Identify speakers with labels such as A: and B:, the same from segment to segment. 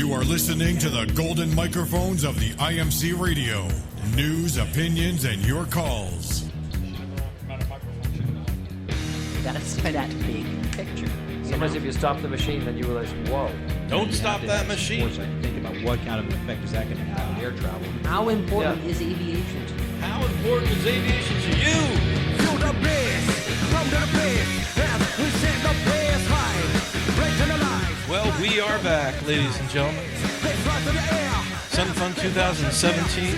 A: You are listening to the golden microphones of the IMC Radio. News, opinions, and your calls.
B: That's that big picture.
C: Sometimes if you stop the machine, then you realize, whoa.
D: Don't stop that machine.
E: Think about what kind of an effect is that going to have on air travel.
B: How important is aviation to you?
D: How important is aviation to you?
F: Feel the bass, from the bass, as we set the bass high, breaking the lines.
D: Well, we are back, ladies and gentlemen.
F: They fly to the air.
D: Sun Fun 2017.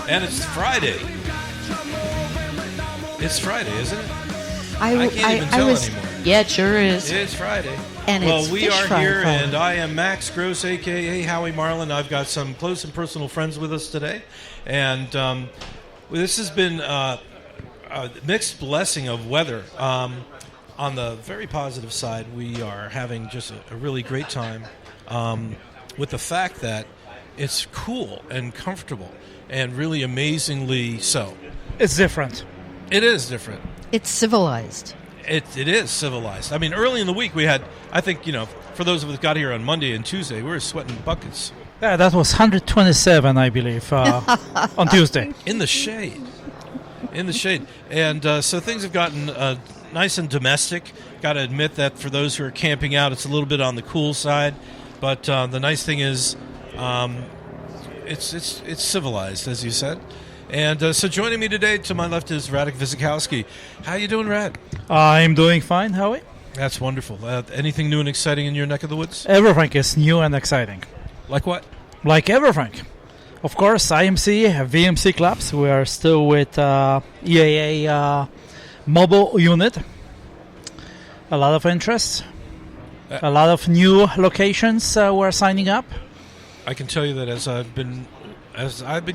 D: And it's Friday. It's Friday, isn't it? I can't even tell anymore.
G: Yeah, it sure is.
D: It's Friday.
G: And
D: well,
G: it's
D: we
G: Fish
D: are
G: Fry
D: here,
G: Friday.
D: and I am Max Gross, a.k.a. Howie Marlin. I've got some close and personal friends with us today. And this has been a mixed blessing of weather. On the very positive side, we are having just a really great time with the fact that it's cool and comfortable and really amazingly so.
H: It's different.
D: It is different.
G: It's civilized.
D: It is civilized. I mean, early in the week we had, I think, for those of us who got here on Monday and Tuesday, we were sweating buckets.
H: Yeah, that was 127, I believe, on Tuesday.
D: In the shade. And so things have gotten nice and domestic. Got to admit that for those who are camping out, it's a little bit on the cool side. But the nice thing is it's civilized, as you said. And so joining me today, to my left, is Radek Vizikowski. How you doing, Rad?
H: I'm doing fine, Howie.
D: That's wonderful. Anything new and exciting in your neck of the woods?
H: Everything is new and exciting.
D: Like what?
H: Like everything. Of course, IMC, VMC clubs. We are still with EAA mobile unit. A lot of interest. A lot of new locations we're signing up.
D: I can tell you that as I've been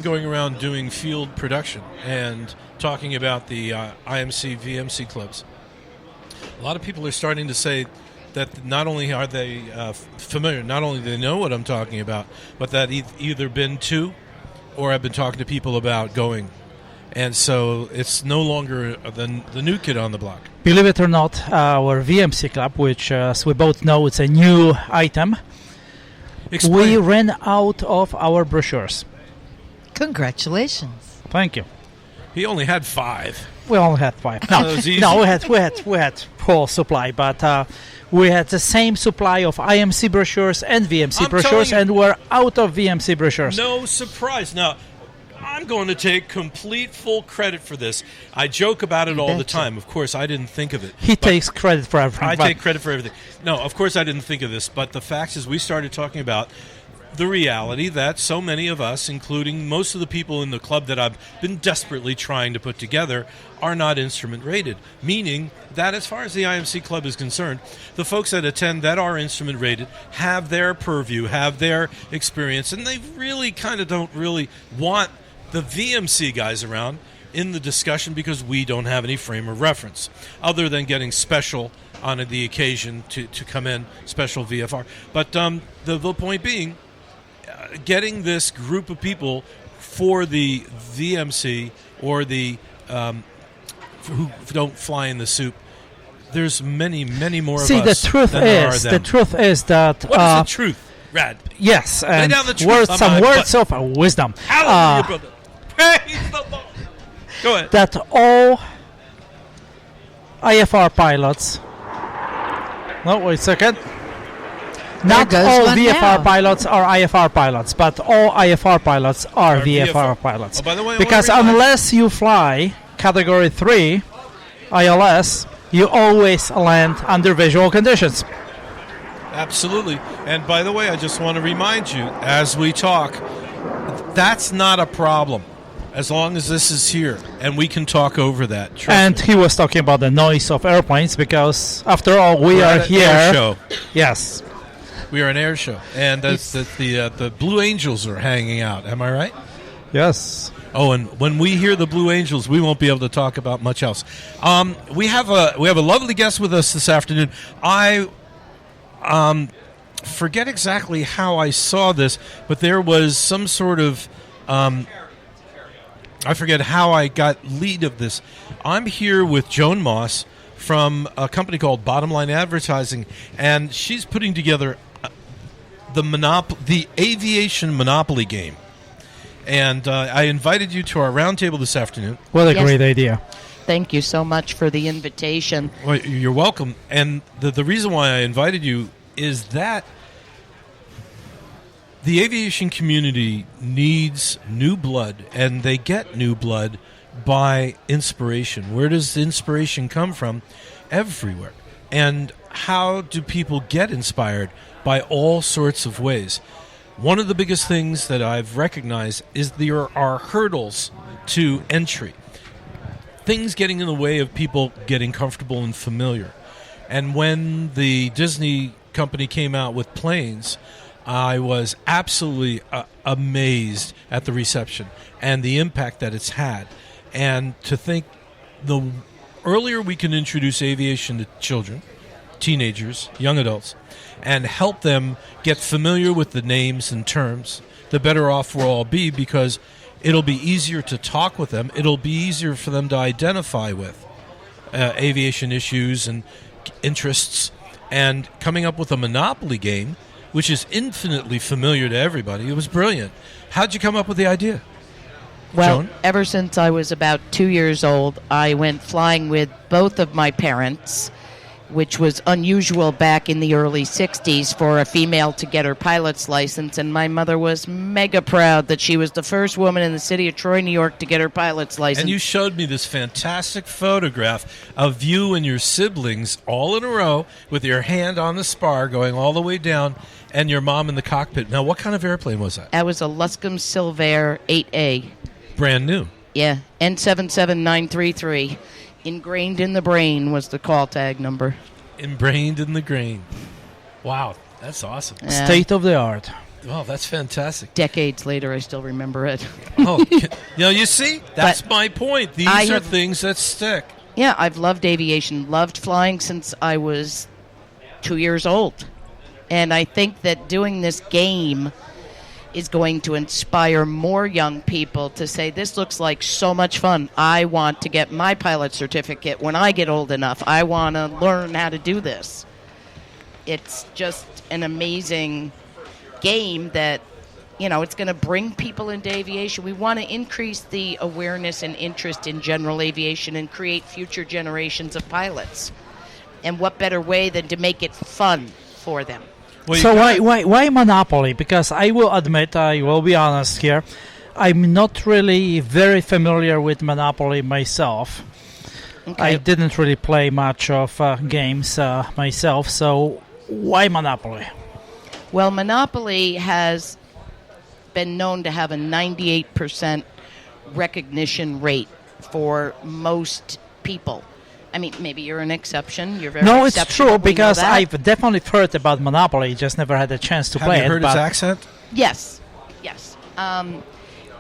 D: going around doing field production and talking about the IMC, VMC clubs, a lot of people are starting to say that not only are they familiar, not only do they know what I'm talking about, but that either been to or have been talking to people about going. And so it's no longer the new kid on the block.
H: Believe it or not, our VMC club, which as we both know it's a new item,
D: Explain.
H: we ran out of our brochures.
G: Congratulations.
H: Thank you.
D: He only had 5.
H: We only had 5.
D: So it was easy.
H: No, we had whole supply, but we had the same supply of IMC brochures and VMC
D: I'm
H: brochures,
D: telling you-
H: and we're out of VMC brochures.
D: No surprise. Now, I'm going to take complete full credit for this. I joke about it all the
G: betcha.
D: time. Of course, I didn't think of it.
H: He takes credit for everything.
D: I
H: but
D: take credit for everything. No, of course I didn't think of this, but the fact is we started talking about the reality that so many of us, including most of the people in the club that I've been desperately trying to put together, are not instrument rated, meaning that as far as the IMC club is concerned, the folks that attend that are instrument rated have their purview, have their experience, and they really kind of don't really want the VMC guys around in the discussion because we don't have any frame of reference other than getting special on the occasion to come in, special VFR. But the point being, getting this group of people for the VMC or the who don't fly in the soup, there's many more
H: See,
D: of us
H: the truth
D: than there are
H: is,
D: them.
H: the truth is that
D: What is the truth, Rad?
H: yes, and
D: down the truth on my
H: words of wisdom.
D: Hallelujah, brother. Praise the Lord. Go ahead.
H: That all IFR pilots. No, wait a second. Not
G: goes
H: all
G: one
H: VFR
G: now.
H: pilots are IFR pilots, but all IFR pilots are VFR pilots.
D: Oh, by the way, I
H: because
D: wanna remind-
H: unless you fly Category 3 ILS, you always land under visual conditions.
D: Absolutely. And by the way, I just want to remind you, as we talk, that's not a problem. As long as this is here, and we can talk over that. Trust
H: And
D: me.
H: he was talking about the noise of airplanes because, after all, we
D: We're
H: are
D: at an
H: here.
D: air show.
H: Yes.
D: We are an air show, and that's the Blue Angels are hanging out. Am I right?
H: Yes.
D: Oh, and when we hear the Blue Angels, we won't be able to talk about much else. We have a lovely guest with us this afternoon. I forget exactly how I saw this, but there was some sort of I forget how I got lead of this. I'm here with Joan Moss from a company called Bottom Line Advertising, and she's putting together the aviation Monopoly game. And I invited you to our roundtable this afternoon.
H: What a
B: Yes.
H: great idea.
B: Thank you so much for the invitation.
D: Well, you're welcome. And the reason why I invited you is that the aviation community needs new blood, and they get new blood by inspiration. Where does inspiration come from? Everywhere. And how do people get inspired? By all sorts of ways. One of the biggest things that I've recognized is there are hurdles to entry. Things getting in the way of people getting comfortable and familiar. And when the Disney company came out with planes, I was absolutely amazed at the reception and the impact that it's had. And to think the earlier we can introduce aviation to children, teenagers, young adults, and help them get familiar with the names and terms, the better off we'll all be, because it'll be easier to talk with them. It'll be easier for them to identify with aviation issues and interests. And coming up with a Monopoly game, which is infinitely familiar to everybody, it was brilliant. How'd you come up with the idea?
B: Well,
D: Joan?
B: ever since I was about 2 years old, I went flying with both of my parents, which was unusual back in the early 60s for a female to get her pilot's license. And my mother was mega proud that she was the first woman in the city of Troy, New York to get her pilot's license.
D: And you showed me this fantastic photograph of you and your siblings all in a row with your hand on the spar going all the way down and your mom in the cockpit. Now, what kind of airplane was that?
B: That was a Luscombe Silvair 8A.
D: Brand new.
B: Yeah, N77933. Ingrained in the brain was the call tag number.
D: Ingrained in the grain. Wow, that's awesome.
B: Yeah.
H: State of the art.
D: Oh, that's fantastic.
B: Decades later, I still remember it.
D: Oh, you see? That's my point. These
B: I
D: are
B: have-
D: things that stick.
B: Yeah, I've loved aviation, loved flying since I was 2 years old. And I think that doing this game is going to inspire more young people to say, this looks like so much fun. I want to get my pilot certificate when I get old enough. I want to learn how to do this. It's just an amazing game that, you know, it's going to bring people into aviation. We want to increase the awareness and interest in general aviation and create future generations of pilots. And what better way than to make it fun for them?
D: Well, you
H: So
D: gotta-
H: why Monopoly? Because I will admit, I will be honest here, I'm not really very familiar with Monopoly myself.
B: Okay.
H: I didn't really play much of games myself, so why Monopoly?
B: Well, Monopoly has been known to have a 98% recognition rate for most people. I mean, maybe you're an exception. You're very
H: No, it's
B: exceptional.
H: true,
B: We know
H: because
B: that.
H: I've definitely heard about Monopoly, just never had a chance to
D: Have
H: play
D: you
H: it.
D: heard his
H: but
D: accent?
B: Yes.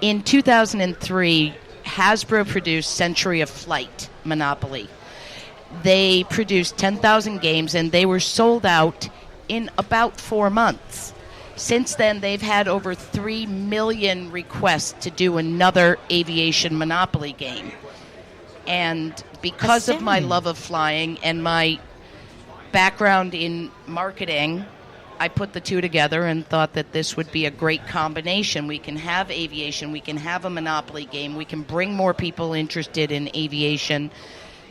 B: In 2003, Hasbro produced Century of Flight Monopoly. They produced 10,000 games, and they were sold out in about 4 months. Since then, they've had over 3 million requests to do another aviation Monopoly game. And because of my love of flying and my background in marketing, I put the two together and thought that this would be a great combination. We can have aviation, we can have a Monopoly game, we can bring more people interested in aviation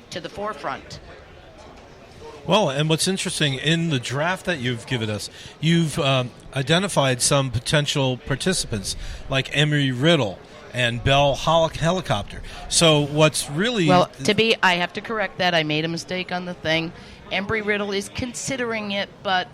B: to the forefront.
D: Well, and what's interesting, in the draft that you've given us, you've identified some potential participants, like Embry-Riddle and Bell Helicopter. So what's really...
B: Well, I have to correct that. I made a mistake on the thing. Embry-Riddle is considering it, but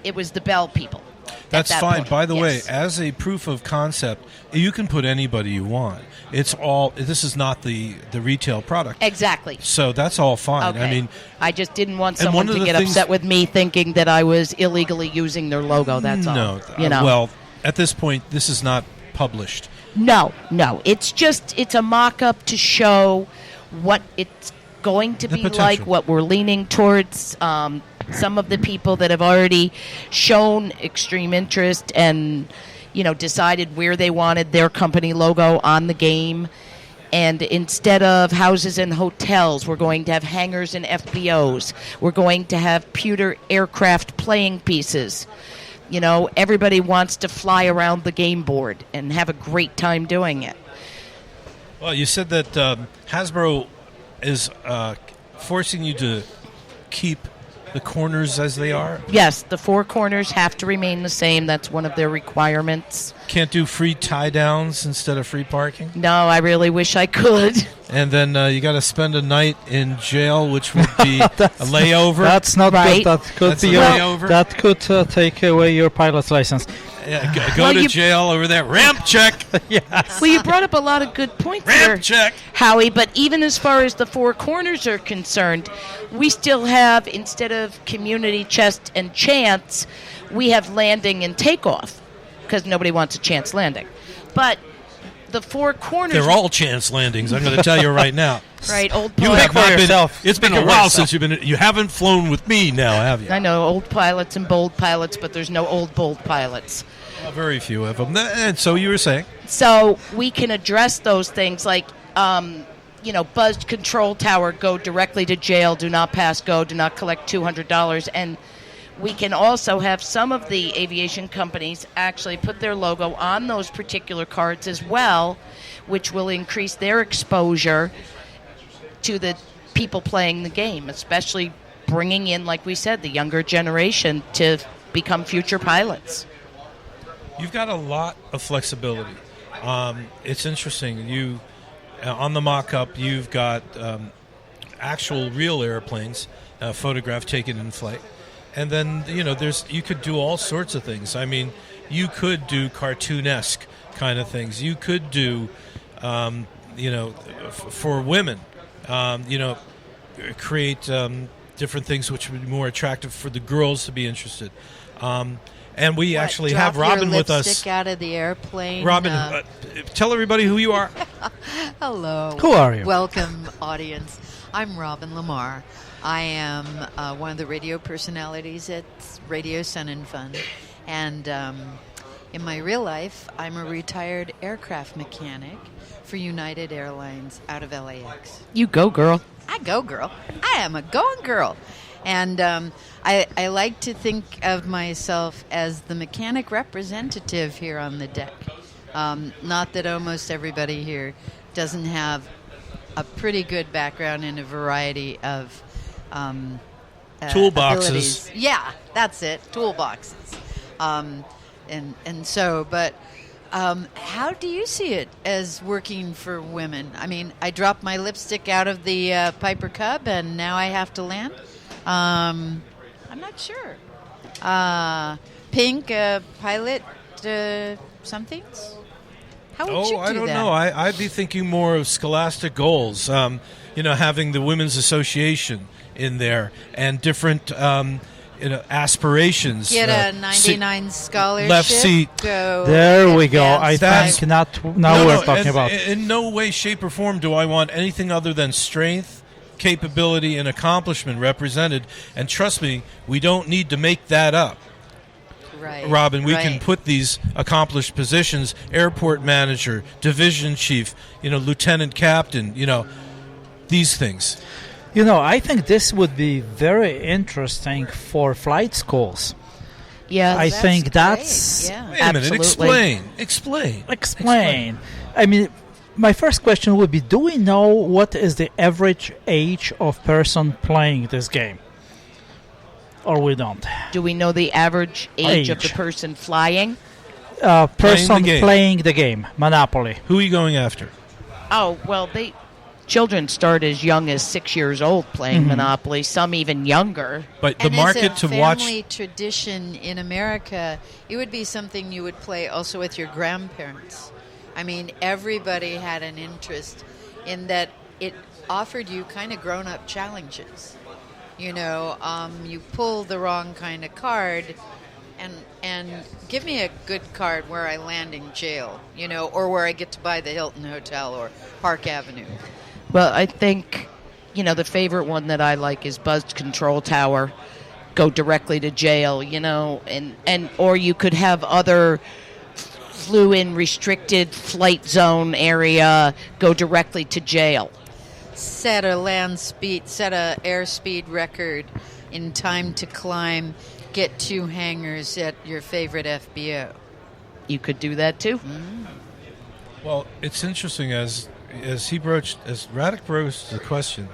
B: it was the Bell people.
D: That's
B: that
D: fine.
B: point,
D: By the way,
B: yes.
D: as a proof of concept, you can put anybody you want. This is not the retail product.
B: Exactly.
D: So that's all fine.
B: Okay.
D: I mean,
B: I just didn't want
D: and
B: someone
D: one of
B: to
D: the
B: get
D: things-
B: upset with me thinking that I was illegally using their logo. That's all.
D: no.
B: You know.
D: Well, at this point, this is not published.
B: No. It's a mock-up to show what it's going to
D: The
B: be
D: potential.
B: like, what we're leaning towards. Some of the people that have already shown extreme interest and, decided where they wanted their company logo on the game. And instead of houses and hotels, we're going to have hangars and FBOs. We're going to have pewter aircraft playing pieces. You know, everybody wants to fly around the game board and have a great time doing it.
D: Well, you said that Hasbro is forcing you to keep the corners as they are.
B: Yes, the four corners have to remain the same. That's one of their requirements.
D: Can't do free tie downs instead of free parking.
B: No, I really wish I could.
D: And then you got to spend a night in jail, which would be a layover.
H: That's not
B: Right.
H: good. That could
D: That's
H: be
D: a
H: your,
D: layover.
H: that could take away your pilot's license.
D: Yeah, go
B: Well,
D: to
B: you-
D: jail over there. Ramp check.
H: Yes.
B: Well, you brought up a lot of good points there,
D: Ramp check.
B: Howie, but even as far as the four corners are concerned, we still have, instead of community, chest, and chance, we have landing and takeoff, because nobody wants a chance landing. But the four corners...
D: They're all chance landings. I'm going to tell you right now.
B: Right, old
D: You
B: pilots.
D: have
H: for
D: not been.
H: yourself.
D: It's been
H: Speak
D: a
H: for
D: while
H: yourself.
D: since you've been. You haven't flown with me now, have you?
B: I know, old pilots and bold pilots, but there's no old bold pilots.
D: Very few of them. And so you were saying.
B: So we can address those things like, buzzed control tower, go directly to jail, do not pass go, do not collect $200. And we can also have some of the aviation companies actually put their logo on those particular cards as well, which will increase their exposure to the people playing the game, especially bringing in, like we said, the younger generation to become future pilots.
D: You've got a lot of flexibility. It's interesting. You on the mock-up, you've got actual real airplanes, photograph taken in flight, and then you could do all sorts of things. I mean, you could do cartoonesque kind of things. You could do, for women, create different things which would be more attractive for the girls to be interested. And we actually
G: Drop
D: have Robin
G: your
D: with us.
G: lipstick out of the airplane.
D: Robin, tell everybody who you are.
G: Hello.
H: Who are you?
G: Welcome, audience. I'm Robin Lamar. I am one of the radio personalities at Radio Sun and Fun. And in my real life, I'm a retired aircraft mechanic for United Airlines out of LAX.
B: You go, girl.
G: I go, girl. I am a going girl. And I like to think of myself as the mechanic representative here on the deck. Not that almost everybody here doesn't have a pretty good background in a variety of
D: Toolboxes.
G: abilities. Yeah, that's it. Toolboxes. How do you see it as working for women? I mean, I dropped my lipstick out of the Piper Cub, and now I have to land. I'm not sure. Pink, pilot, somethings? How would you do
D: I don't
G: that?
D: know. I'd be thinking more of scholastic goals. Having the Women's Association in there and different aspirations.
G: Get a 99 scholarship.
D: left seat.
G: Go
H: There we go. I
G: advance
H: think
G: five-
H: now we're talking
D: and
H: about.
D: In no way, shape, or form do I want anything other than strength, capability, and accomplishment represented. And trust me, we don't need to make that up.
G: Right.
D: Robin, we can
G: right.
D: put these accomplished positions: airport manager, division chief, lieutenant captain, these things.
H: I think this would be very interesting for flight schools.
B: Yeah,
H: I
G: That's
H: think
G: great,
H: that's
G: yeah.
D: Wait a minute.
B: Absolutely.
D: Explain.
H: Explain. I mean, my first question would be: do we know what is the average age of person playing this game, or we don't?
B: Do we know the average age of the
H: Age.
B: person flying?
H: Person
D: game.
H: playing the game, Monopoly.
D: Who are you going after?
B: Oh, well, children start as young as 6 years old playing Monopoly, some even younger.
D: But the
G: And
D: market
G: as
D: to
G: a
D: watch.
G: family tradition in America, it would be something you would play also with your grandparents. I mean, everybody had an interest in that. It offered you kind of grown-up challenges. You pull the wrong kind of card, and give me a good card where I land in jail, or where I get to buy the Hilton Hotel or Park Avenue.
B: Well, I think, the favorite one that I like is Buzzed Control Tower. Go directly to jail, or you could have other flew in restricted flight zone area, go directly to jail.
G: Set a airspeed record in time to climb, get 2 hangers at your favorite FBO.
B: You could do that too.
D: Well, it's interesting as Radek broached the question,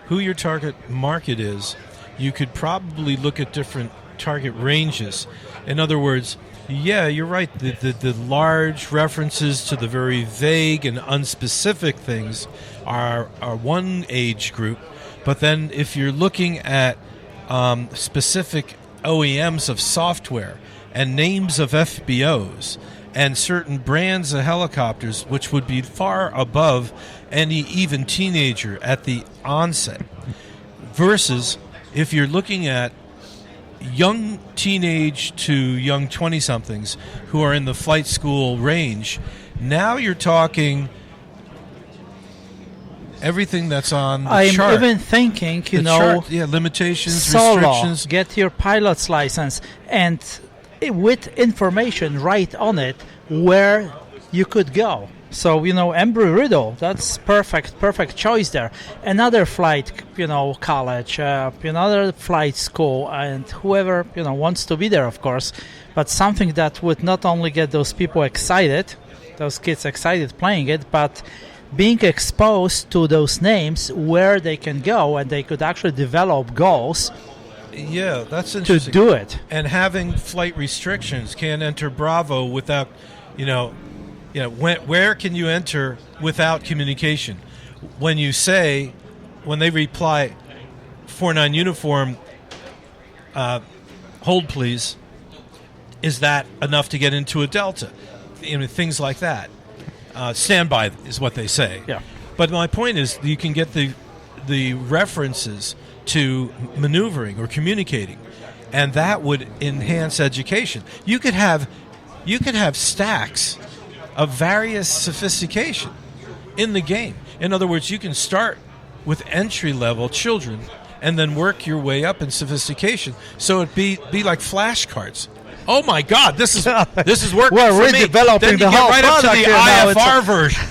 D: who your target market is. You could probably look at different target ranges. In other words, yeah, you're right. The large references to the very vague and unspecific things are one age group. But then if you're looking at specific OEMs of software and names of FBOs and certain brands of helicopters, which would be far above any even teenager at the onset, versus if you're looking at young teenage to young 20-somethings who are in the flight school range, now you're talking everything that's on the
H: I'm
D: chart.
H: even thinking,
D: The chart, limitations,
H: solo,
D: restrictions.
H: get your pilot's license, and with information right on it where you could go. So, Embry-Riddle, that's perfect choice there. Another flight, college, another flight school, and whoever, wants to be there, of course. But something that would not only get those people excited, those kids excited playing it, but being exposed to those names where they can go and they could actually develop goals
D: Yeah, that's
H: to
D: interesting.
H: do it.
D: And having flight restrictions, can't enter Bravo without, where can you enter without communication? When they reply 49 uniform, hold please, is that enough to get into a Delta? Things like that. Standby is what they say.
H: Yeah.
D: But my point is, you can get the references to maneuvering or communicating, and that would enhance education. You could have stacks of various sophistication in the game. In other words, you can start with entry-level children and then work your way up in sophistication. So it'd be like flashcards. Oh my God, this is working
H: We're
D: for me.
H: redeveloping
D: Then you
H: the
D: get
H: whole
D: right up to
H: product
D: the
H: here now. It's
D: IFR version.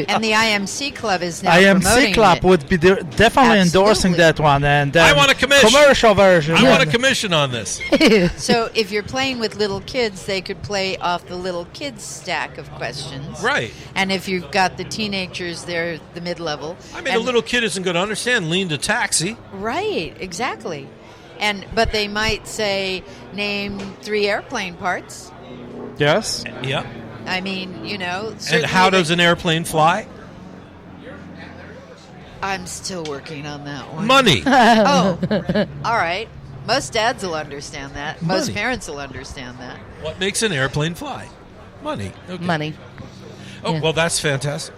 G: And the IMC Club is now
H: IMC
G: promoting
H: Club
G: it.
H: would be definitely endorsing
G: Absolutely.
H: that one. And
D: I want a commission.
H: commercial version.
D: I want a commission on this.
G: So if you're playing with little kids, they could play off the little kids stack of questions.
D: Right.
G: And if you've got the teenagers, they're the mid-level.
D: I mean, a little kid isn't going to understand lean to taxi.
G: Right, exactly. But they might say, name 3 airplane parts.
H: Yes.
D: Yeah.
G: I mean,
D: And
G: certainly
D: how does an airplane fly?
G: I'm still working on that one.
D: Money.
G: Oh, all right. Most dads will understand that. Most
D: Money.
G: parents will understand that.
D: What makes an airplane fly? Money. Okay.
B: Money.
D: Oh,
B: Yeah.
D: well, that's fantastic.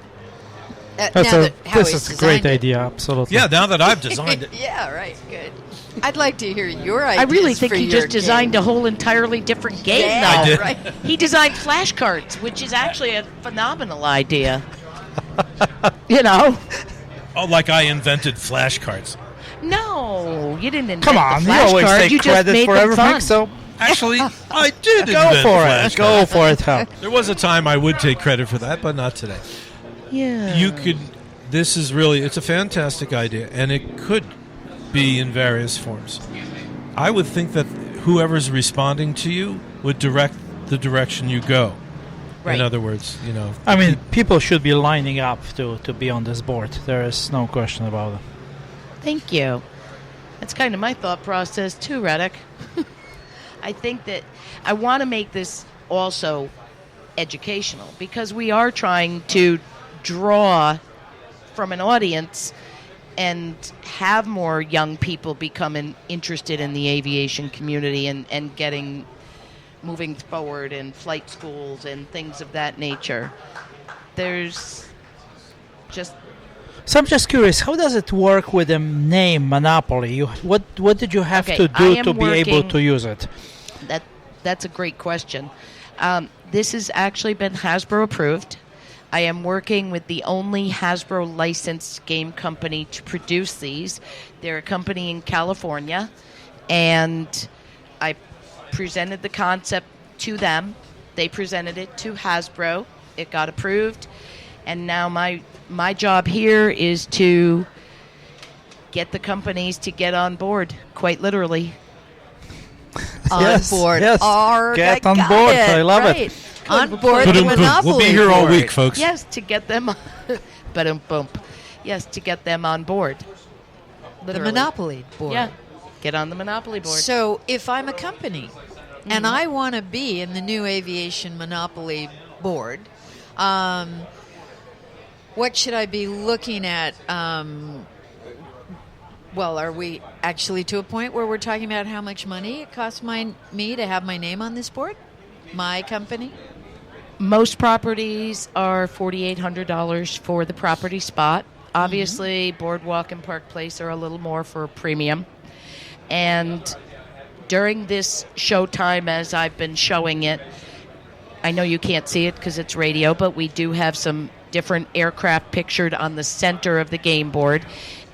H: This
G: Howie
H: is a great
G: designed it.
H: idea, absolutely.
D: Yeah, now that I've designed it.
G: Yeah, right. Good. I'd like to hear your
B: I
G: ideas.
B: really think
G: for
B: he
G: your
B: just designed
G: game.
B: a whole entirely different game,
G: Yeah,
B: though.
D: I did.
G: right.
B: He designed flashcards, which is actually a phenomenal idea.
D: Oh, like I invented flashcards.
B: No, you didn't invent
H: Come on,
B: the
H: you always
B: flashcard.
H: take
B: You just
H: credit
B: made
H: for
B: them
H: everything,
B: fun.
H: so
D: Actually, I did
H: go
D: invent
H: for it.
D: flashcards.
H: Go for it, Hal.
D: There was a time I would take credit for that, but not today.
B: Yeah.
D: This is really, it's a fantastic idea, and it could be in various forms. I would think that whoever's responding to you would direct the direction you go.
B: Right.
D: In other words,
H: I mean, people should be lining up to be on this board. There is no question about it.
B: Thank you. That's kind of my thought process too, Radek. I think that I want to make this also educational because we are trying to draw from an audience and have more young people becoming interested in the aviation community and getting moving forward in flight schools and things of that nature. There's just
H: So I'm just curious, how does it work with the name Monopoly? What did you have
B: Okay,
H: to
B: I
H: do
B: am
H: to be able
B: working-
H: to use it?
B: That's a great question. This has actually been Hasbro approved. I am working with the only Hasbro licensed game company to produce these. They're a company in California, and I presented the concept to them. They presented it to Hasbro. It got approved, and now my job here is to get the companies to get on board, quite literally.
H: Yes,
G: board.
H: yes.
G: Arg,
H: Get
G: I
H: on
G: got
H: board.
G: it.
H: I love it.
G: Right. On board the
D: Boom, boom.
G: Monopoly
D: We'll be here all
G: board.
D: week, folks.
B: Yes, to get them. Ba-dum-bump. Yes, to get them on board.
G: The
B: Literally.
G: Monopoly board.
B: Yeah, get on the Monopoly board.
G: So if I'm a company and I want to be in the new aviation monopoly board, what should I be looking at? Well, are we actually to a point where we're talking about how much money it costs me to have my name on this board? My company?
B: Most properties are $4,800 for the property spot. Obviously, Boardwalk and Park Place are a little more for a premium. And during this showtime, as I've been showing it, I know you can't see it because it's radio, but we do have some different aircraft pictured on the center of the game board.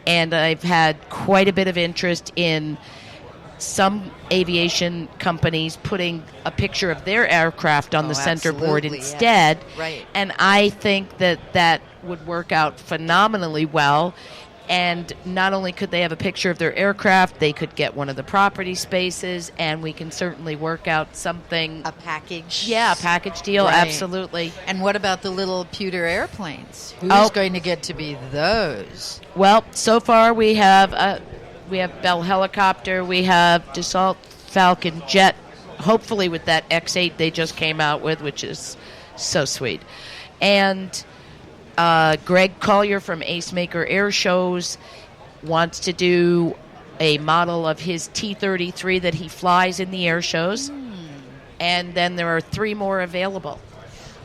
B: And I've had quite a bit of interest in some aviation companies putting a picture of their aircraft on the center board
G: absolutely,
B: instead.
G: yes. Right.
B: And I think that would work out phenomenally well. And not only could they have a picture of their aircraft, they could get one of the property spaces, and we can certainly work out something.
G: A package?
B: Yeah, a package deal,
G: Right.
B: absolutely.
G: And what about the little pewter airplanes? Who's
B: Oh.
G: going to get to be those?
B: Well, so far we have Bell Helicopter, we have Dassault Falcon Jet, hopefully with that X8 they just came out with, which is so sweet. And Greg Collier from Ace Maker Air Shows wants to do a model of his T-33 that he flies in the air shows. And then there are 3 more available.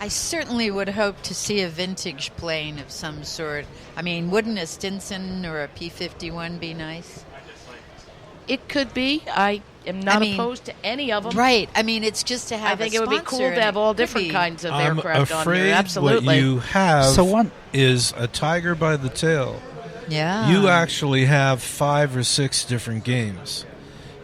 G: I certainly would hope to see a vintage plane of some sort. I mean, wouldn't a Stinson or a P-51 be nice?
B: It could be. I am not
G: mean,
B: opposed to any of them.
G: Right. I mean, it's just to have
B: I think
G: a
B: it would be cool
G: sponsor,
B: to
G: and
B: have
G: it
B: all
G: could
B: different
G: be-
B: kinds of
D: I'm
B: aircraft on
D: afraid
B: there. Absolutely.
D: what you have
H: So one-
D: is a tiger by the tail.
G: Yeah.
D: You actually have 5 or 6 different games.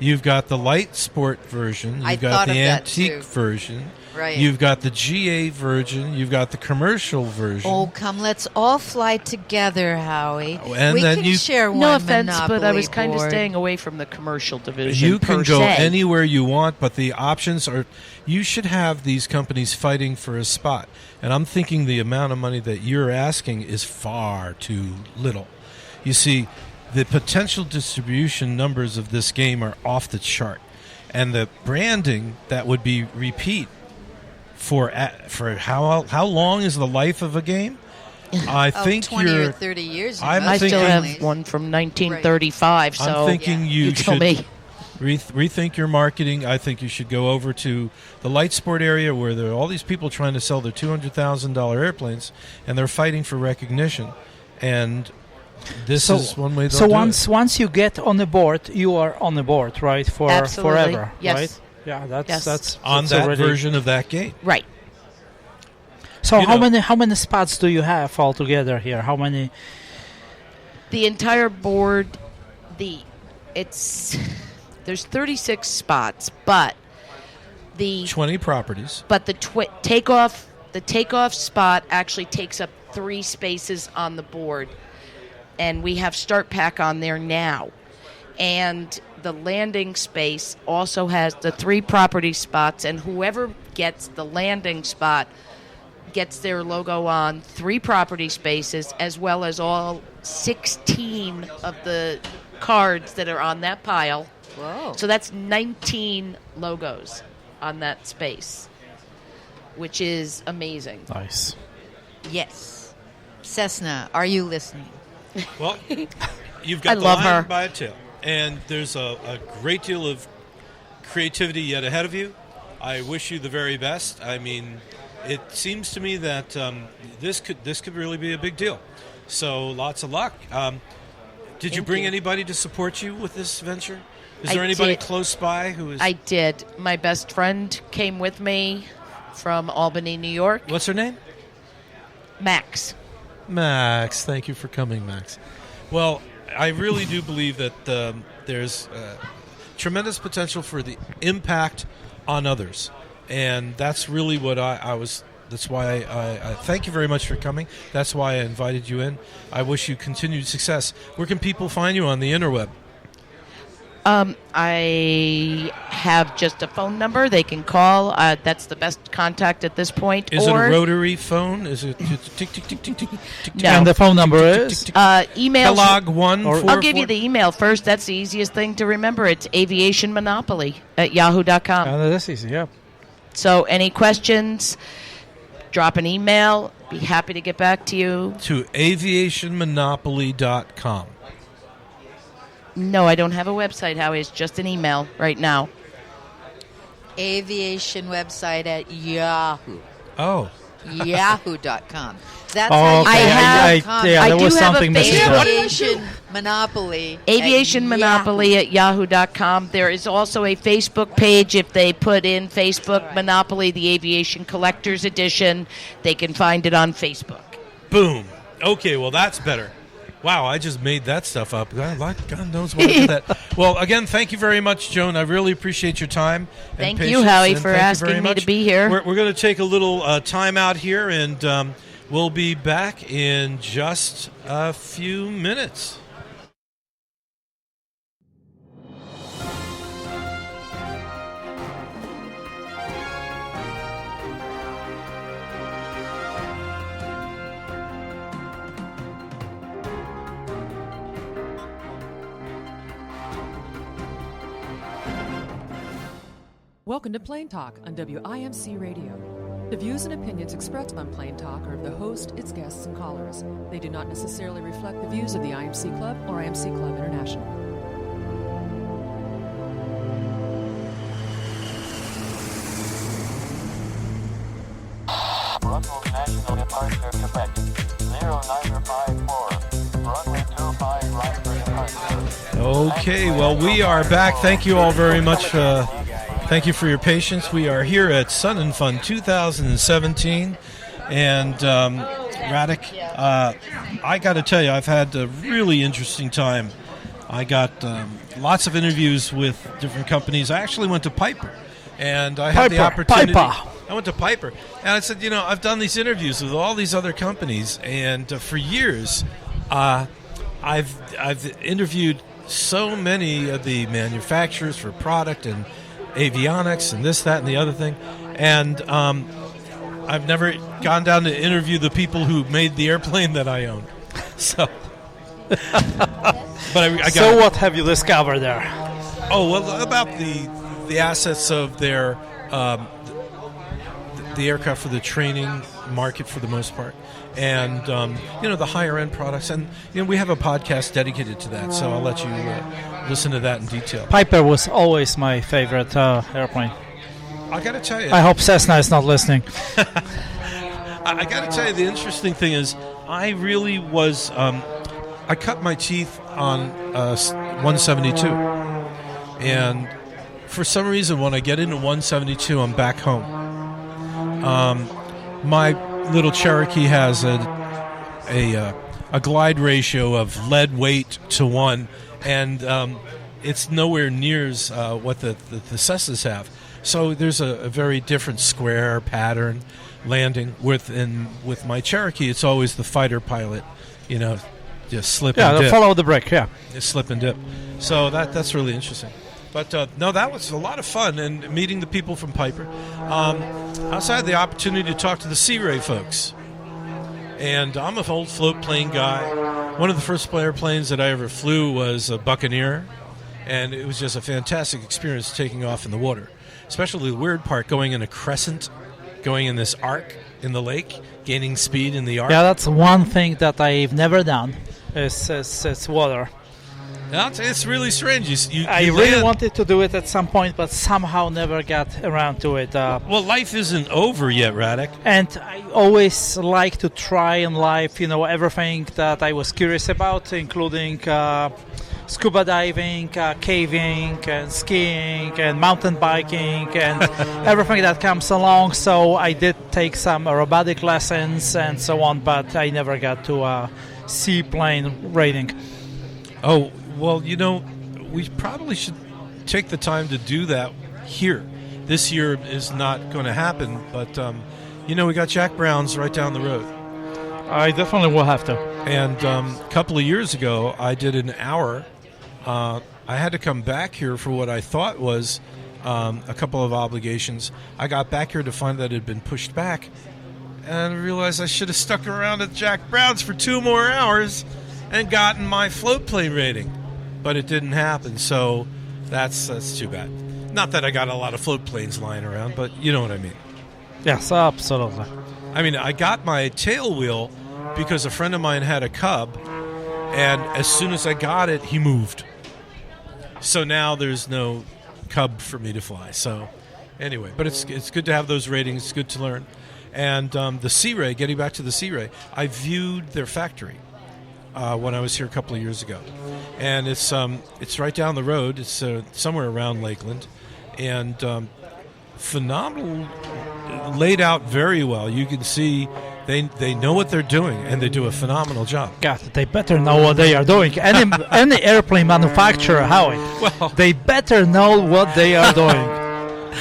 D: You've got the light sport version. You've
G: I
D: got
G: thought
D: the
G: of that,
D: antique
G: too.
D: version.
G: Right.
D: You've got the GA version. You've got the commercial version.
G: Oh, come, let's all fly together, Howie.
D: And
G: we
D: then
G: can
D: you-
G: share one
B: No offense,
G: Monopoly
B: but I was kind of
G: board.
B: staying away from the commercial division.
D: You can
B: per
D: go
B: se.
D: anywhere you want, but the options are. You should have these companies fighting for a spot. And I'm thinking the amount of money that you're asking is far too little. You see, the potential distribution numbers of this game are off the chart. And the branding that would be repeat for how long is the life of a game? I
G: Oh,
D: think
G: 20
D: you're.
G: or 30 years. in
D: I'm
G: most
B: I still
G: families.
B: have one from 1935, so
D: I'm thinking
G: Yeah.
D: you
B: you tell
D: should
B: me.
D: rethink your marketing. I think you should go over to the light sport area where there are all these people trying to sell their $200,000 airplanes, and they're fighting for recognition. And this is one way they'll
H: So
D: do
H: once you get on the board, you are on the board, right? For
B: Absolutely.
H: forever,
B: Yes.
H: right? Yeah,
B: Yes.
H: that's
D: on
H: that's
D: that
H: already-
D: version of that game.
B: Right.
H: So
D: You
H: how
D: know-
H: many spots do you have altogether here? How many?
B: The entire board, there's 36 spots, but the
D: 20 properties.
B: the takeoff spot actually takes up 3 spaces on the board, and we have Start Pack on there now. And the landing space also has the 3 property spots, and whoever gets the landing spot gets their logo on 3 property spaces, as well as all 16 of the cards that are on that pile.
G: Whoa.
B: So that's 19 logos on that space, which is amazing.
H: Nice.
G: Yes. Cessna, are you listening?
D: Well, you've
B: I
D: got the
B: love
D: lion
B: her.
D: by a tail, and there's a great deal of creativity yet ahead of you. I wish you the very best. I mean, it seems to me that this could really be a big deal. So lots of luck. Did you
B: Thank
D: bring
B: you.
D: anybody to support you with this venture? Is
B: I
D: there anybody
B: did.
D: close by who is?
B: I did. My best friend came with me from Albany, New York.
D: What's her name?
B: Max.
D: Max. Thank you for coming, Max. Well, I really do believe that there's tremendous potential for the impact on others, and that's really what I was. That's why I thank you very much for coming. That's why I invited you in. I wish you continued success. Where can people find you on the interweb?
B: I have just a phone number they can call. That's the best contact at this point.
D: Is it
B: or
D: a rotary phone? Is it tick, tick, tick, tick, tick, tick, tick?
B: No.
H: And the phone number is?
B: Email.
D: Kellogg 1
B: I'll give you the email first. That's the easiest thing to remember. It's aviationmonopoly@yahoo.com.
H: That's easy, yeah.
B: So any questions, drop an email. Be happy to get back to you.
D: to aviationmonopoly.com.
B: No, I don't have a website, Howie. It's just an email right now.
G: Aviation website at Yahoo.
D: Oh.
G: Yahoo.com. That's
H: Oh,
G: how you
H: okay.
B: I
G: com.
H: Yeah,
B: I
H: there
B: do
H: was
B: have a
H: something missing there.
G: Aviation Monopoly.
B: Aviationmonopoly@yahoo.com. There is also a Facebook page. If they put in Facebook Monopoly, the Aviation Collector's Edition, they can find it on Facebook.
D: Boom. Okay, well, that's better. Wow, I just made that stuff up. God knows what I did that. Well, again, thank you very much, Joan. I really appreciate your time. And
B: Thank you,
D: patience,
B: Howie,
D: and
B: for
D: thank you
B: asking
D: very
B: me
D: much.
B: to be here.
D: We're going to take a little time out here, and we'll be back in just a few minutes.
I: Welcome to Plane Talk on WIMC Radio. The views and opinions expressed on Plane Talk are of the host, its guests, and callers. They do not necessarily reflect the views of the IMC Club or IMC Club International.
J: Brussels National Departure Quebec 0954. Runway 25 right for departure.
D: Okay, well, we are back. Thank you all very much. Thank you for your patience. We are here at Sun and Fun 2017. And Radek, I got to tell you, I've had a really interesting time. I got lots of interviews with different companies. I actually went to Piper, and I had the opportunity. I went to Piper, and I said, I've done these interviews with all these other companies, and for years, I've interviewed so many of the manufacturers for product and avionics and this, that, and the other thing, and I've never gone down to interview the people who made the airplane that I own. So, but I got.
H: So what have you discovered there?
D: Oh, well, about the assets of their the aircraft for the training market for the most part, and the higher end products, and we have a podcast dedicated to that. So I'll let you listen to that in detail.
H: Piper was always my favorite airplane.
D: I got to tell you,
H: I hope Cessna is not listening.
D: I got to tell you, the interesting thing is, I really was. I cut my teeth on 172, and for some reason, when I get into 172, I'm back home. My little Cherokee has a glide ratio of lead weight to 1, and it's nowhere near as what the Cessnas have. So there's a very different square pattern landing. With my Cherokee, it's always the fighter pilot, just slip and dip.
H: Follow the brick, yeah.
D: Just slip and dip. So that's really interesting. But no, that was a lot of fun, and meeting the people from Piper. I also had the opportunity to talk to the Sea Ray folks. And I'm an old float plane guy. One of the first airplanes that I ever flew was a Buccaneer, and it was just a fantastic experience taking off in the water. Especially the weird part, going in a crescent, going in this arc in the lake, gaining speed in the arc.
H: Yeah, that's one thing that I've never done, is water.
D: It's really strange.
H: I really wanted to do it at some point, but somehow never got around to it.
D: Well, life isn't over yet, Radek.
H: And I always like to try in life, everything that I was curious about, including scuba diving, caving, and skiing, and mountain biking, and everything that comes along. So I did take some aerobatic lessons and so on, but I never got to seaplane rating.
D: Oh, well, we probably should take the time to do that here. This year is not going to happen, but, we got Jack Brown's right down the road.
H: I definitely will have to.
D: And a couple of years ago, I did an hour. I I had to come back here for what I thought was a couple of obligations. I got back here to find that it had been pushed back, and I realized I should have stuck around at Jack Brown's for 2 more hours and gotten my float plane rating. But it didn't happen, so that's too bad. Not that I got a lot of float planes lying around, but you know what I mean.
H: Yes, absolutely.
D: I mean, I got my tail wheel because a friend of mine had a Cub, and as soon as I got it, he moved. So now there's no Cub for me to fly. So anyway, but it's good to have those ratings. It's good to learn. And the Sea Ray, getting back to the Sea Ray, I viewed their factory when I was here a couple of years ago, and it's right down the road. It's somewhere around Lakeland, and phenomenal, laid out very well. You can see they know what they're doing, and they do a phenomenal job.
H: God, they better know what they are doing. Any airplane manufacturer, Howie, they better know what they are doing.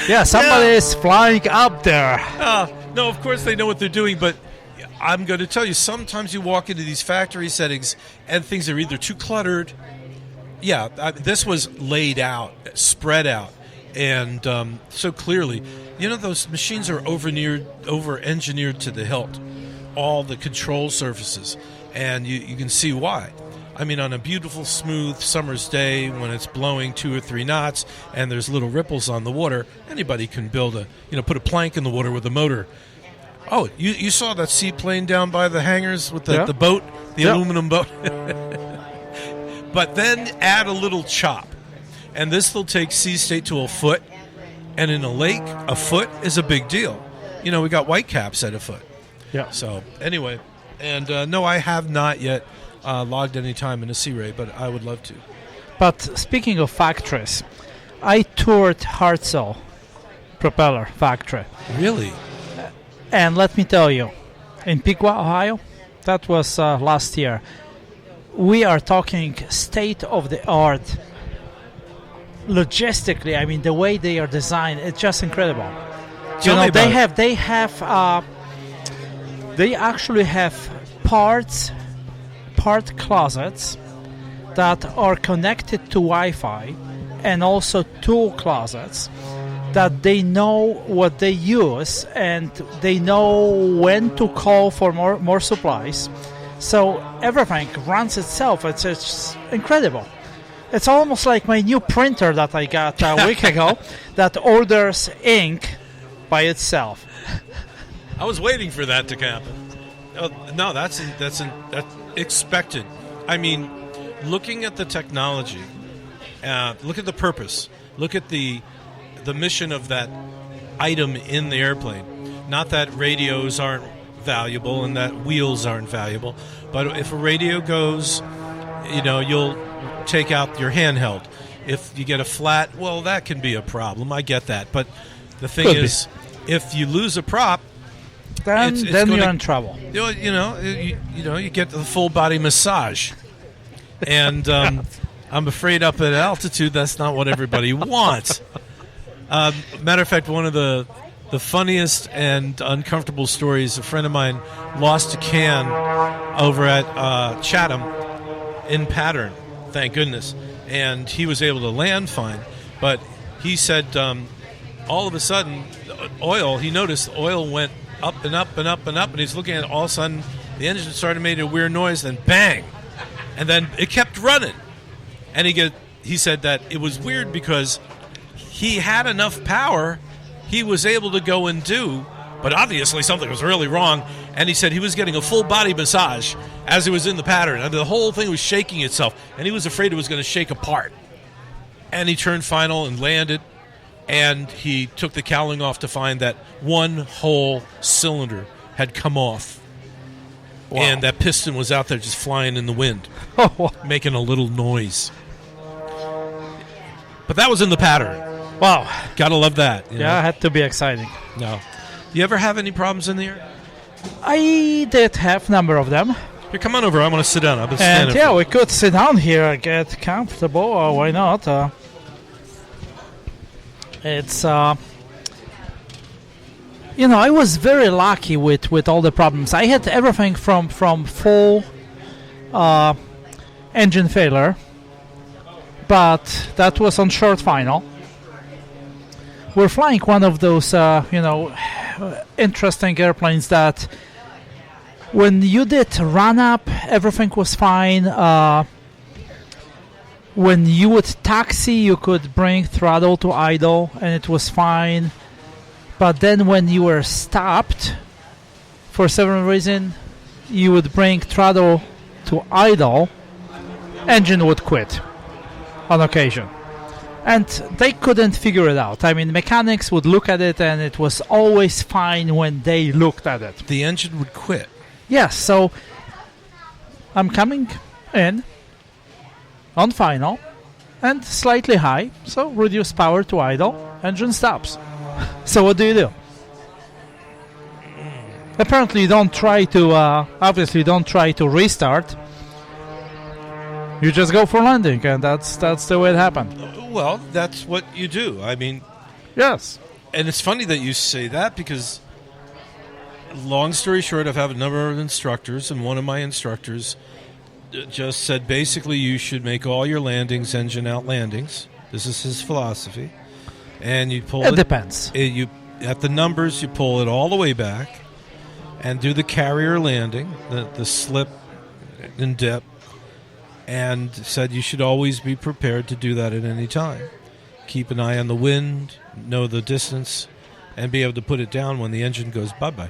H: Yeah, somebody is flying up there.
D: No, of course they know what they're doing, but I'm going to tell you, sometimes you walk into these factory settings and things are either too cluttered. Yeah, this was laid out, spread out, and so clearly, those machines are over-engineered to the hilt, all the control surfaces, and you can see why. I mean, on a beautiful, smooth summer's day when it's blowing 2 or 3 knots and there's little ripples on the water, anybody can build put a plank in the water with a motor. Oh, you saw that seaplane down by the hangars with the boat, the aluminum boat? But then add a little chop, and this will take Sea State to a foot, and in a lake, a foot is a big deal. We got whitecaps at a foot.
H: Yeah.
D: So anyway, and no, I have not yet logged any time in a Sea Ray, but I would love to.
H: But speaking of factories, I toured Hartzell propeller factory.
D: Really?
H: And let me tell you, in Piqua, Ohio, that was last year, we are talking state-of-the-art. Logistically, I mean, the way they are designed, it's just incredible. They actually have part closets that are connected to Wi-Fi, and also tool closets that they know what they use and they know when to call for more supplies. So everything runs itself. It's just incredible. It's almost like my new printer that I got a week ago that orders ink by itself.
D: I was waiting for that to happen. No, that's expected. I mean, looking at the technology, look at the purpose, look at the mission of that item in the airplane. Not that radios aren't valuable and that wheels aren't valuable, but if a radio goes, you'll take out your handheld. If you get a flat, well, that can be a problem. I get that, but the thing is, if you lose a prop,
H: then you're in trouble.
D: You get the full body massage, and I'm afraid up at altitude, that's not what everybody wants. Matter of fact, one of the funniest and uncomfortable stories, a friend of mine lost a can over at Chatham in pattern, thank goodness, and he was able to land fine, but he said all of a sudden he noticed the oil went up and up and up and up, and he's looking at it, all of a sudden the engine started making a weird noise, then bang, and then it kept running, and he said that it was weird because he had enough power he was able to go and do, but obviously something was really wrong, and he said he was getting a full body massage as he was in the pattern, and the whole thing was shaking itself, and he was afraid it was going to shake apart. And he turned final and landed, and he took the cowling off to find that one whole cylinder had come off. Wow. And that piston was out there just flying in the wind, making a little noise. But that was in the pattern.
H: Wow.
D: Gotta love that.
H: It had to be exciting.
D: No. Do you ever have any problems in the air?
H: I did have a number of them.
D: Here, come on over. I want to sit down. I've been standing.
H: And we could sit down here and get comfortable, or why not? It's, I was very lucky with all the problems. I had everything from full engine failure but that was on short final. We're flying one of those, interesting airplanes that when you did run up, everything was fine. When you would taxi, you could bring throttle to idle, and it was fine. But then when you were stopped, for some reason, you would bring throttle to idle, engine would quit on occasion. And they couldn't figure it out. I mean, mechanics would look at it, and it was always fine when they looked at it.
D: The engine would quit.
H: Yes, so I'm coming in on final and slightly high, so reduce power to idle, engine stops. So what do? Apparently you don't try to, obviously you don't try to restart. You just go for landing, and that's the way it happened.
D: Well, that's what you do. I mean,
H: yes.
D: And it's funny that you say that because, long story short, I've had a number of instructors, and one of my instructors just said basically you should make all your landings engine out landings. This is his philosophy. And you pull
H: it depends.
D: At the numbers, you pull it all the way back and do the carrier landing, the slip and dip. And said you should always be prepared to do that at any time. Keep an eye on the wind, know the distance, and be able to put it down when the engine goes bye-bye.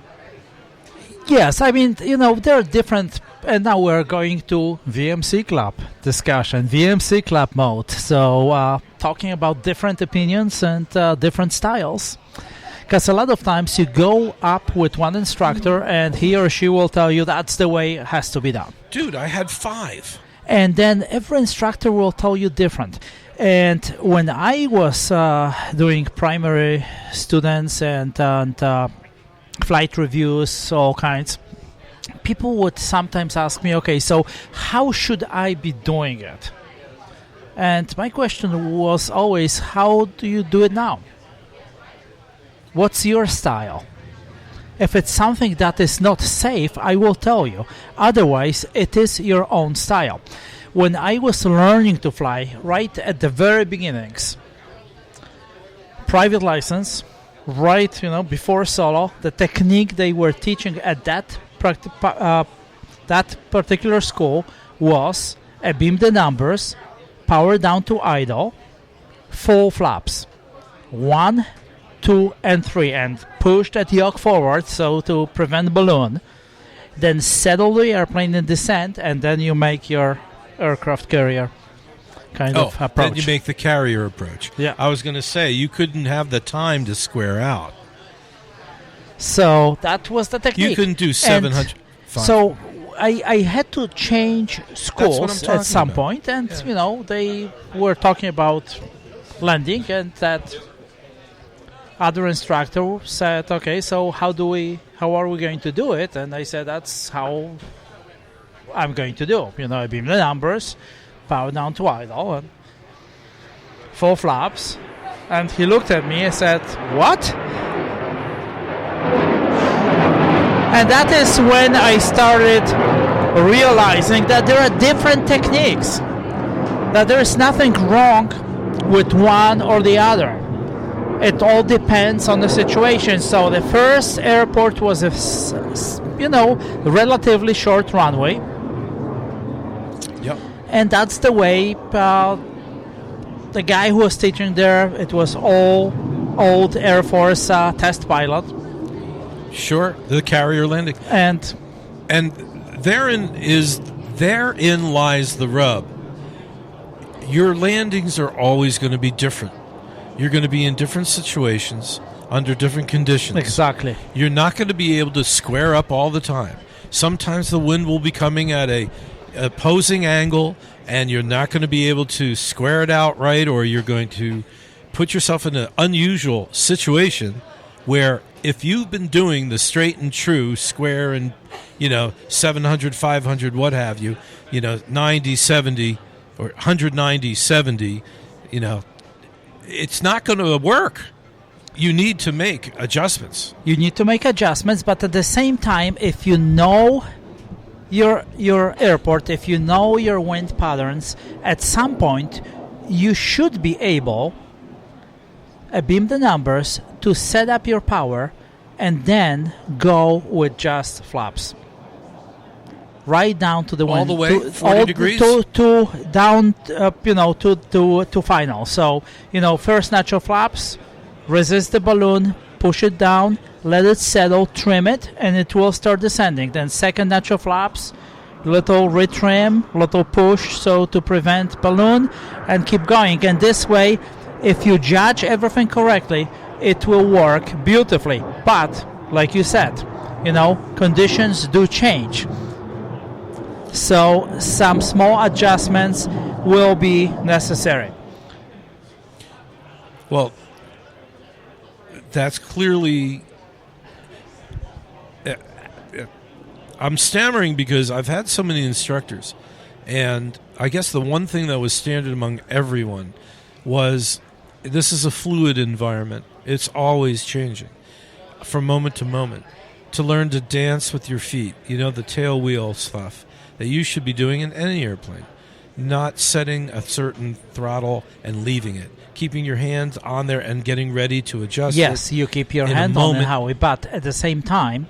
H: Yes, I mean, there are different, and now we're going to VMC Club discussion, VMC Club mode. So talking about different opinions and different styles. Because a lot of times you go up with one instructor and he or she will tell you that's the way it has to be done.
D: Dude, I had 5.
H: And then every instructor will tell you different. And when I was doing primary students and flight reviews, all kinds, people would sometimes ask me, okay, so how should I be doing it? And my question was always, how do you do it now? What's your style? If it's something that is not safe, I will tell you. Otherwise, it is your own style. When I was learning to fly, right at the very beginnings, private license, right, before solo, the technique they were teaching at that particular school was a beam the numbers, power down to idle, full flaps. 1, 2, and 3, and push that yoke forward so to prevent balloon. Then settle the airplane in descent, and then you make your aircraft carrier kind of approach.
D: Then you make the carrier approach.
H: Yeah.
D: I was going to say, you couldn't have the time to square out.
H: So that was the technique.
D: You couldn't do 700.
H: So I had to change schools at some point, and they were talking about landing, and that other instructor said, okay, so how are we going to do it? And I said, that's how I'm going to do. I beam the numbers, power down to idle, and full flaps. And he looked at me and said, what? And that is when I started realizing that there are different techniques, that there is nothing wrong with one or the other. It all depends on the situation. So the first airport was a relatively short runway.
D: Yep.
H: And that's the way the guy who was teaching there, it was all old Air Force test pilot.
D: Sure, the carrier landing.
H: And
D: therein lies the rub. Your landings are always going to be different. You're going to be in different situations, under different conditions.
H: Exactly.
D: You're not going to be able to square up all the time. Sometimes the wind will be coming at a opposing angle, and you're not going to be able to square it out right, or you're going to put yourself in an unusual situation where if you've been doing the straight and true square and, 700, 500, what have you, 90, 70, or 190, 70, it's not going to work. You need to make adjustments.
H: But at the same time, if you know your airport, if you know your wind patterns, at some point you should be able, beam the numbers, to set up your power and then go with just flaps. Right down to the
D: All
H: wind.
D: the way, 40 degrees?
H: To down, to final. So, first natural flaps, resist the balloon, push it down, let it settle, trim it, and it will start descending. Then second natural flaps, little retrim, little push, so to prevent balloon, and keep going. And this way, if you judge everything correctly, it will work beautifully. But, like you said, conditions do change. So some small adjustments will be necessary.
D: Well, that's clearly... I'm stammering because I've had so many instructors, and I guess the one thing that was standard among everyone was this is a fluid environment. It's always changing from moment to moment. To learn to dance with your feet, the tail wheel stuff that you should be doing in any airplane, not setting a certain throttle and leaving it, keeping your hands on there and getting ready to adjust.
H: Yes, you keep your hand on it, Howie, but at the same time,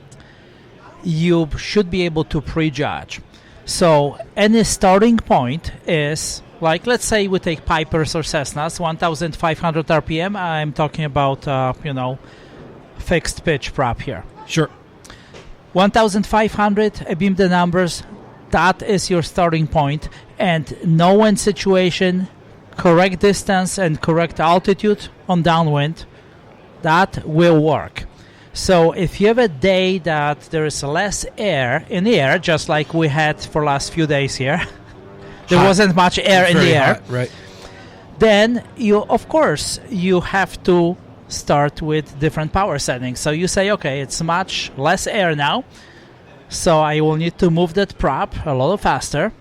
H: you should be able to prejudge. So any starting point is, like, let's say we take Pipers or Cessnas, 1,500 RPM. I'm talking about, fixed pitch prop here.
D: Sure.
H: 1,500, beam the numbers. That is your starting point, and no wind situation, correct distance and correct altitude on downwind, that will work. So if you have a day that there is less air in the air, just like we had for last few days here, there wasn't much air in the air,
D: hot, right?
H: Then you have to start with different power settings. So you say, okay, it's much less air now, so I will need to move that prop a little faster.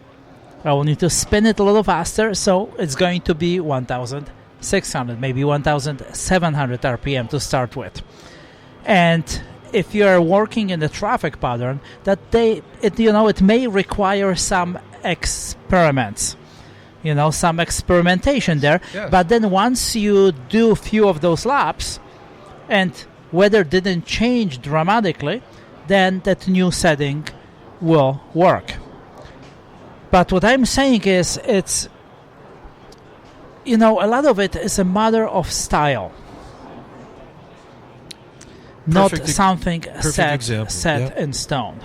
H: I will need to spin it a little faster, so it's going to be 1,600, maybe 1,700 RPM to start with. And if you are working in the traffic pattern, it may require some experiments, some experimentation there.
D: Yes.
H: But then once you do a few of those laps, and weather didn't change dramatically, then that new setting will work. But what I'm saying is, it's, a lot of it is a matter of style. Not something set in stone.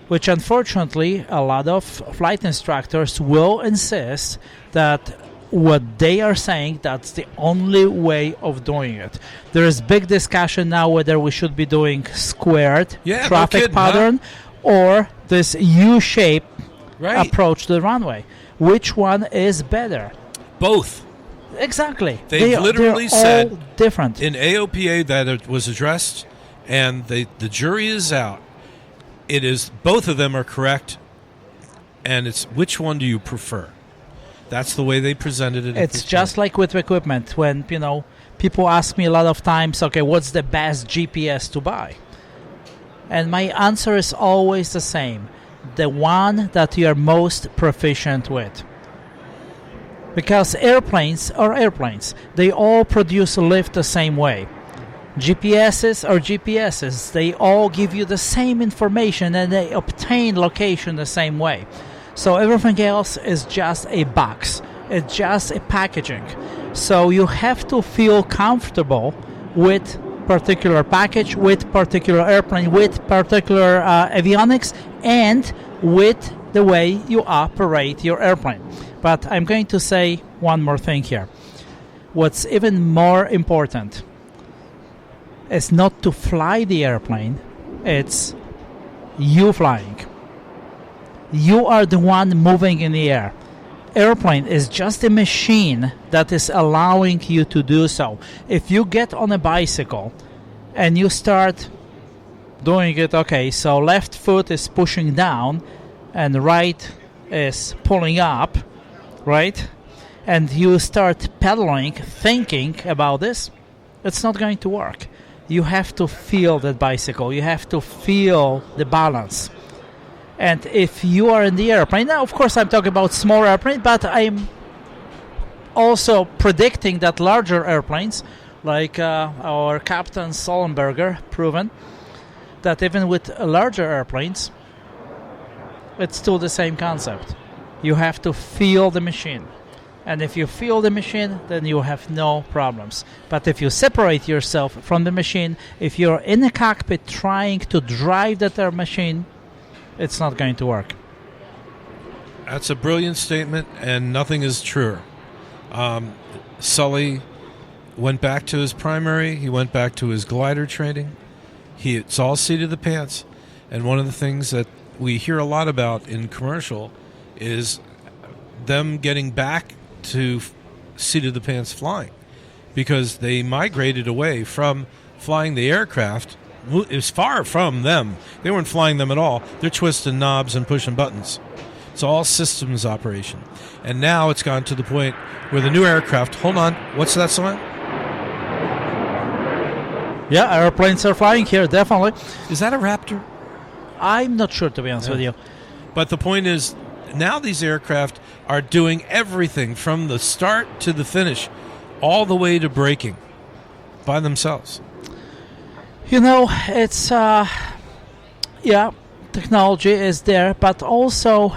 H: Which unfortunately, a lot of flight instructors will insist that what they are saying, that's the only way of doing it. There is big discussion now whether we should be doing squared traffic pattern or this U-shape approach to the runway. Which one is better?
D: Both.
H: Exactly.
D: They've literally said
H: all different.
D: In AOPA that it was addressed, and the jury is out. It is, both of them are correct, and it's which one do you prefer? That's the way they presented it.
H: It's just like with equipment. When, people ask me a lot of times, okay, what's the best GPS to buy? And my answer is always the same. The one that you are most proficient with. Because airplanes are airplanes. They all produce lift the same way. GPSs are GPSs. They all give you the same information and they obtain location the same way. So everything else is just a box. It's just a packaging. So you have to feel comfortable with particular package, with particular airplane, with particular avionics, and with the way you operate your airplane. But I'm going to say one more thing here. What's even more important is not to fly the airplane, it's you flying. You are the one moving in the air. Airplane is just a machine that is allowing you to do so. If you get on a bicycle and you start doing it, okay, so left foot is pushing down and right is pulling up, right? And you start pedaling, thinking about this, it's not going to work. You have to feel that bicycle. You have to feel the balance. And if you are in the airplane, now of course I'm talking about small airplane, but I'm also predicting that larger airplanes, like our Captain Sullenberger, proven that even with larger airplanes, it's still the same concept. You have to feel the machine. And if you feel the machine, then you have no problems. But if you separate yourself from the machine, if you're in the cockpit trying to drive that machine, it's not going to work.
D: That's a brilliant statement, and nothing is truer. Sully went back to his primary. He went back to his glider training. It's all seat of the pants. And one of the things that we hear a lot about in commercial is them getting back to seat of the pants flying, because they migrated away from flying the aircraft. It was far from them. They weren't flying them at all. They're twisting knobs and pushing buttons. It's all systems operation. And now it's gone to the point where the new aircraft, hold on, what's that song?
H: Yeah, airplanes are flying here, definitely.
D: Is that a Raptor?
H: I'm not sure, to be honest with you.
D: But the point is, now these aircraft are doing everything from the start to the finish, all the way to braking by themselves.
H: You know, it's, technology is there, but also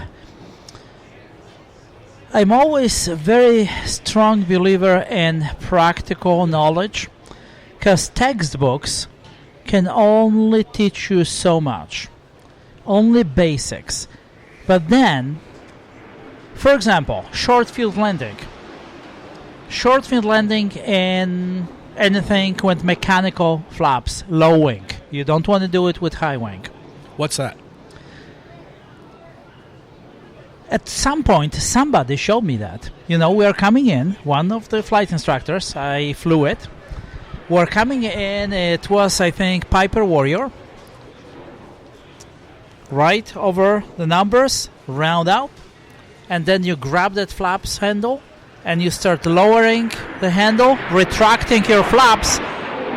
H: I'm always a very strong believer in practical knowledge, because textbooks can only teach you so much, only basics. But then, for example, short field landing. Short field landing in anything with mechanical flaps, low wing. You don't want to do it with high wing.
D: What's that?
H: At some point, somebody showed me that. You know, we are coming in, one of the flight instructors, I flew it. We're coming in, it was, I think, Piper Warrior. Right over the numbers, round out, and then you grab that flaps handle and you start lowering the handle, retracting your flaps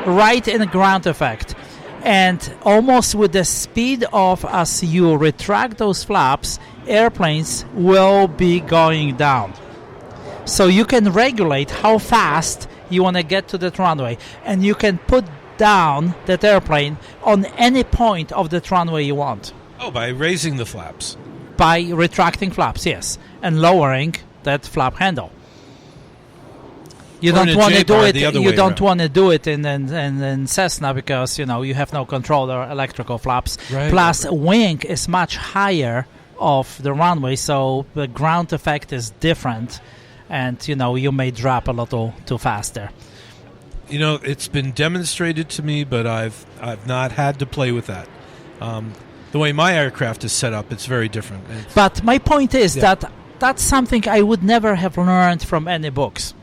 H: right in ground effect. And almost with the speed of as you retract those flaps, airplanes will be going down. So you can regulate how fast you want to get to that runway, and you can put down that airplane on any point of that runway you want.
D: Oh, by raising the flaps.
H: By retracting flaps, yes, and lowering that flap handle. You don't want to do it. You don't want to do it in Cessna, because you know you have no control or electrical flaps.
D: Right.
H: Plus, wing is much higher of the runway, so the ground effect is different, and you know you may drop a little too fast there.
D: You know, it's been demonstrated to me, but I've not had to play with that. The way my aircraft is set up, it's very different.
H: But my point is that that's something I would never have learned from any books.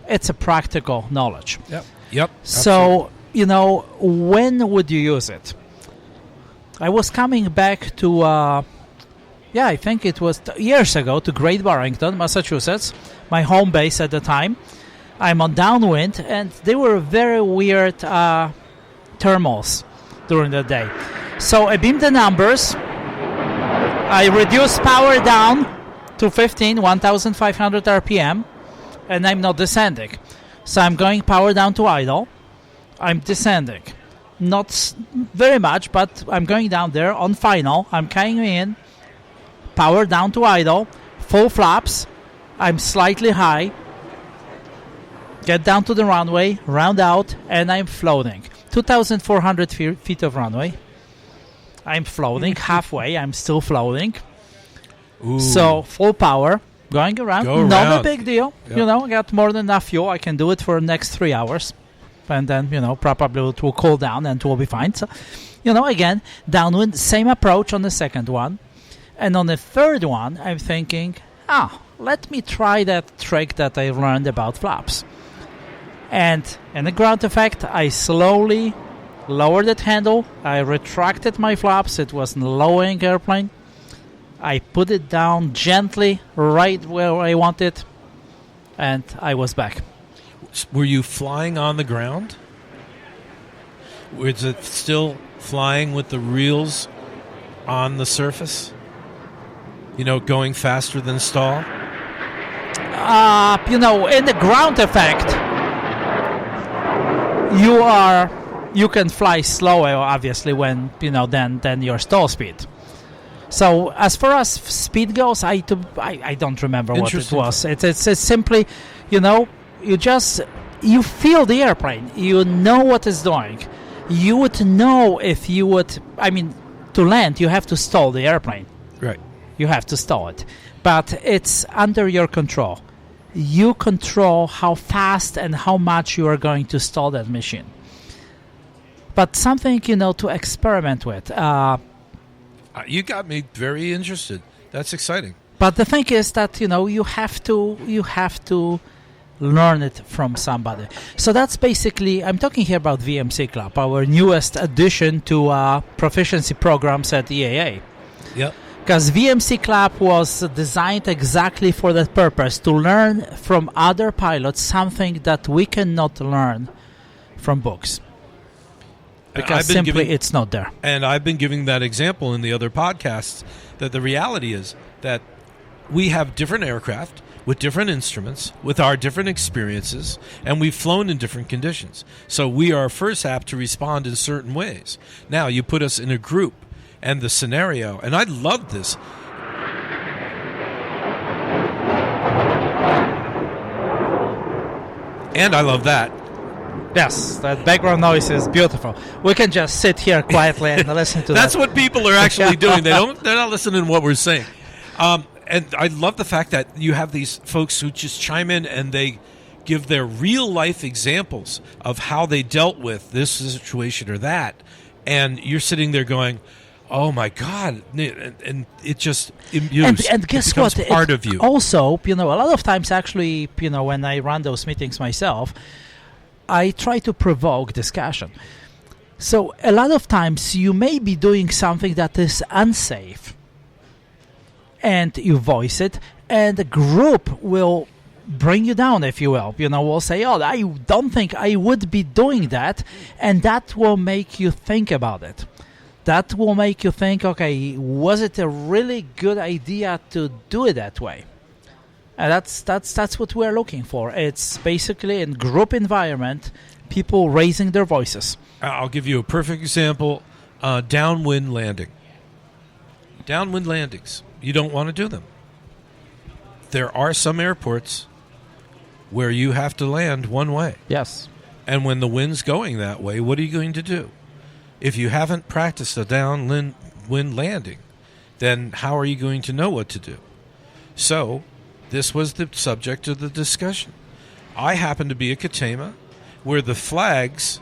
H: It's a practical knowledge.
D: Yep.
H: So, you know, when would you use it? I was coming back to, I think it was years ago, to Great Barrington, Massachusetts, my home base at the time. I'm on downwind, and they were very weird thermals during the day. So I beamed the numbers. I reduced power down to 1,500 RPM, and I'm not descending. So I'm going power down to idle. I'm descending. Not very much, but I'm going down there on final. I'm coming in, power down to idle, full flaps. I'm slightly high. Get down to the runway, round out, and I'm floating. 2,400 feet of runway. I'm floating halfway. I'm still floating.
D: Ooh.
H: So full power, going around. Not a big deal.
D: Yep.
H: You know, I got more than enough fuel. I can do it for the next 3 hours. And then, you know, probably it will cool down and it will be fine. So, you know, again, downwind, same approach on the second one. And on the third one, I'm thinking, let me try that trick that I learned about flaps. And in the ground effect, I slowly lowered that handle. I retracted my flaps. It was a low-wing airplane. I put it down gently, right where I want it, and I was back.
D: Were you flying on the ground? Was it still flying with the reels on the surface? You know, going faster than stall?
H: in the ground effect, you can fly slower, obviously, when than your stall speed. So as far as speed goes, I don't remember what it was. It's simply, you feel the airplane. You know what it's doing. You would know if you would. To land, you have to stall the airplane.
D: Right.
H: You have to stall it, but it's under your control. You control how fast and how much you are going to stall that machine. But something to experiment with.
D: You got me very interested. That's exciting.
H: But the thing is that you have to learn it from somebody. So that's basically, I'm talking here about VMC Club, our newest addition to proficiency programs at EAA.
D: Yep.
H: Because VMC Club was designed exactly for that purpose, to learn from other pilots something that we cannot learn from books. Because simply it's not there.
D: And I've been giving that example in the other podcasts, that the reality is that we have different aircraft with different instruments, with our different experiences, and we've flown in different conditions. So we are first apt to respond in certain ways. Now, you put us in a group, and the scenario, and I love this. And I love that.
H: Yes, that background noise is beautiful. We can just sit here quietly and listen to that.
D: That's what people are actually doing. They're not listening to what we're saying. And I love the fact that you have these folks who just chime in and they give their real life examples of how they dealt with this situation or that. And you're sitting there going, oh my God. And it just imbues.
H: And guess what?
D: Part of you.
H: Also, a lot of times actually, when I run those meetings myself, I try to provoke discussion. So a lot of times you may be doing something that is unsafe, and you voice it, and the group will bring you down, if you will. Will say, oh, I don't think I would be doing that, and that will make you think about it. That will make you think, okay, was it a really good idea to do it that way? And that's what we're looking for. It's basically in group environment, people raising their voices.
D: I'll give you a perfect example. Downwind landing. Downwind landings. You don't want to do them. There are some airports where you have to land one way.
H: Yes.
D: And when the wind's going that way, what are you going to do? If you haven't practiced a downwind landing, then how are you going to know what to do? So, this was the subject of the discussion. I happen to be at Katema, where the flags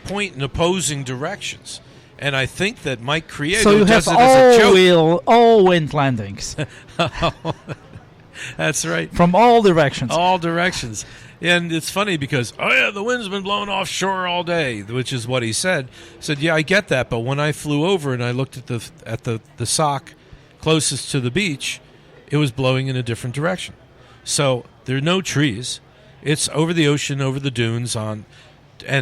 D: point in opposing directions. And I think that Mike Criedo does it as a joke.
H: All wind landings.
D: That's right.
H: From all directions.
D: All directions. And it's funny because, the wind's been blowing offshore all day, which is what he said. Said, yeah, I get that, but when I flew over and I looked at the sock closest to the beach, it was blowing in a different direction. So there are no trees. It's over the ocean, over the dunes, and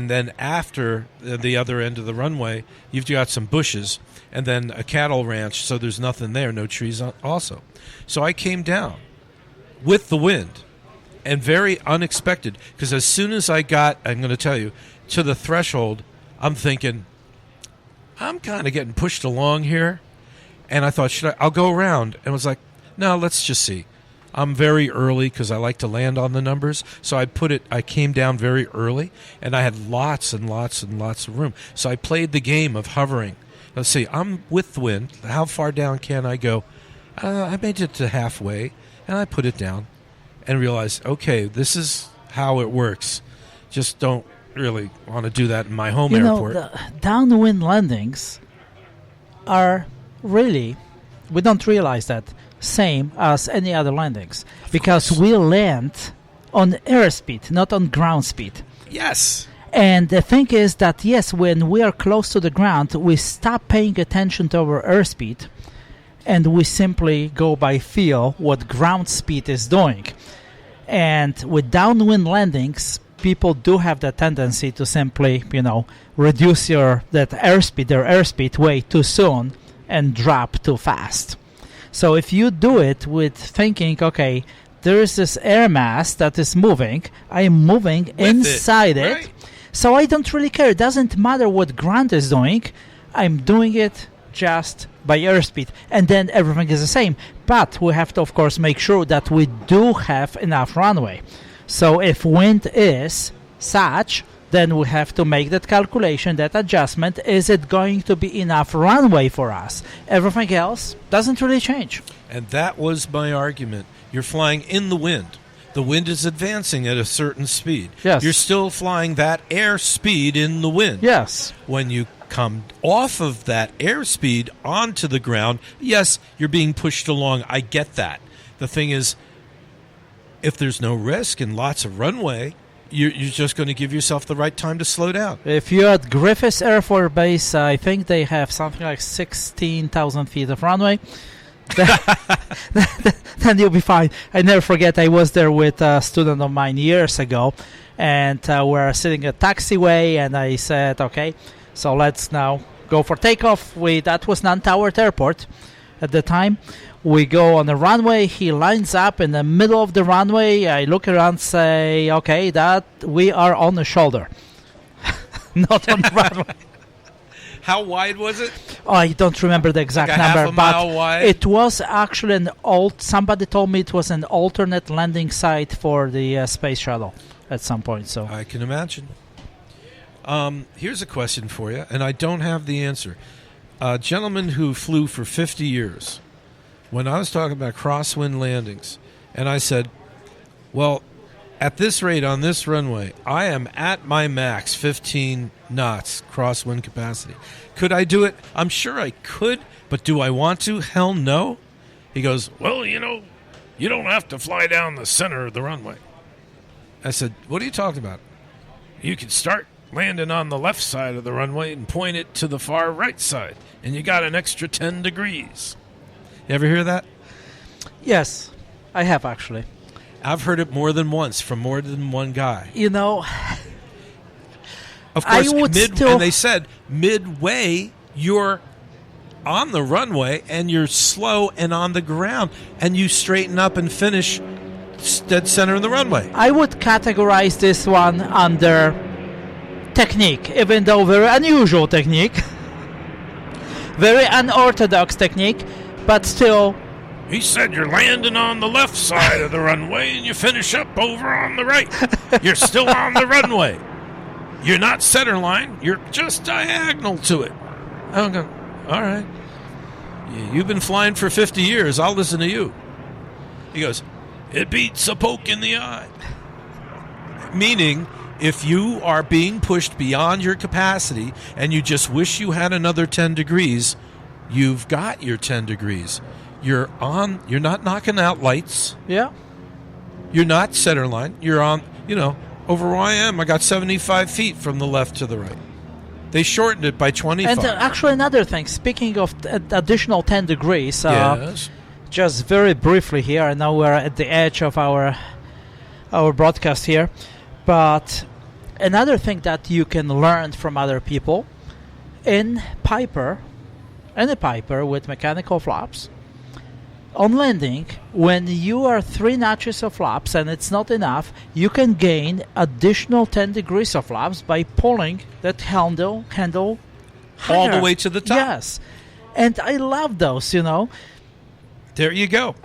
D: then after the other end of the runway, you've got some bushes, and then a cattle ranch, so there's nothing there, no trees also. So I came down with the wind, and very unexpected, because as soon as I got, I'm going to tell you, to the threshold, I'm thinking, I'm kind of getting pushed along here, and I thought, I'll go around, and was like, no, let's just see. I'm very early because I like to land on the numbers. So I came down very early, and I had lots and lots and lots of room. So I played the game of hovering. Let's see, I'm with the wind. How far down can I go? I made it to halfway, and I put it down and realized, okay, this is how it works. Just don't really want to do that in my home airport.
H: The downwind landings are really, we don't realize that, same as any other landings, because we land on airspeed, not on ground speed.
D: Yes.
H: And the thing is that, yes, when we are close to the ground, we stop paying attention to our airspeed, and we simply go by feel what ground speed is doing. And with downwind landings, people do have the tendency to simply, reduce their airspeed way too soon and drop too fast. So if you do it with thinking, okay, there is this air mass that is moving. I am moving inside it.
D: Right.
H: So I don't really care. It doesn't matter what Grant is doing. I'm doing it just by airspeed. And then everything is the same. But we have to, of course, make sure that we do have enough runway. So if wind is such, then we have to make that calculation, that adjustment. Is it going to be enough runway for us? Everything else doesn't really change.
D: And that was my argument. You're flying in the wind. The wind is advancing at a certain speed.
H: Yes.
D: You're still flying that air speed in the wind.
H: Yes.
D: When you come off of that airspeed onto the ground, yes, you're being pushed along. I get that. The thing is, if there's no risk and lots of runway, you're just going to give yourself the right time to slow down.
H: If you're at Griffiths Air Force Base, I think they have something like 16,000 feet of runway. Then you'll be fine. I never forget, I was there with a student of mine years ago, and we're sitting at taxiway, and I said, okay, so let's now go for takeoff. That was Nantucket Airport at the time. We go on the runway. He lines up in the middle of the runway. I look around, say, okay, that we are on the shoulder, not on the runway.
D: How wide was it?
H: Oh, I don't remember the exact
D: Like
H: number,
D: half a mile wide?
H: It was actually somebody told me it was an alternate landing site for the space shuttle at some point. So
D: I can imagine. Here's a question for you, and I don't have the answer. A gentleman who flew for 50 years, when I was talking about crosswind landings, and I said, well, at this rate on this runway, I am at my max, 15 knots crosswind capacity. Could I do it? I'm sure I could, but do I want to? Hell no. He goes, well, you don't have to fly down the center of the runway. I said, what are you talking about? You can start landing on the left side of the runway and point it to the far right side, and you got an extra 10 degrees. You ever hear that?
H: yes, I have actually.
D: I've heard it more than once from more than one guy.
H: You know,
D: Of course,
H: I would still.
D: and they said midway you're on the runway and you're slow and on the ground, and you straighten up and finish dead center of the runway.
H: I would categorize this one under technique, even though very unusual technique, very unorthodox technique, but still.
D: He said you're landing on the left side of the runway and you finish up over on the right. You're still on the runway. You're not center line. You're just diagonal to it. I'm going, all right. You've been flying for 50 years. I'll listen to you. He goes, it beats a poke in the eye. Meaning, if you are being pushed beyond your capacity and you just wish you had another 10 degrees, you've got your 10 degrees. You're not knocking out lights.
H: Yeah.
D: You're not center line. You're on, over where I am, I got 75 feet from the left to the right. They shortened it by 25.
H: And actually another thing, speaking of additional 10 degrees,
D: yes.
H: just very briefly here, I know we're at the edge of our broadcast here, but another thing that you can learn from other people, in a Piper with mechanical flaps, on landing, when you are 3 notches of flaps and it's not enough, you can gain additional 10 degrees of flaps by pulling that handle
D: all
H: higher.
D: the way to the top.
H: Yes. And I love those,
D: There you go.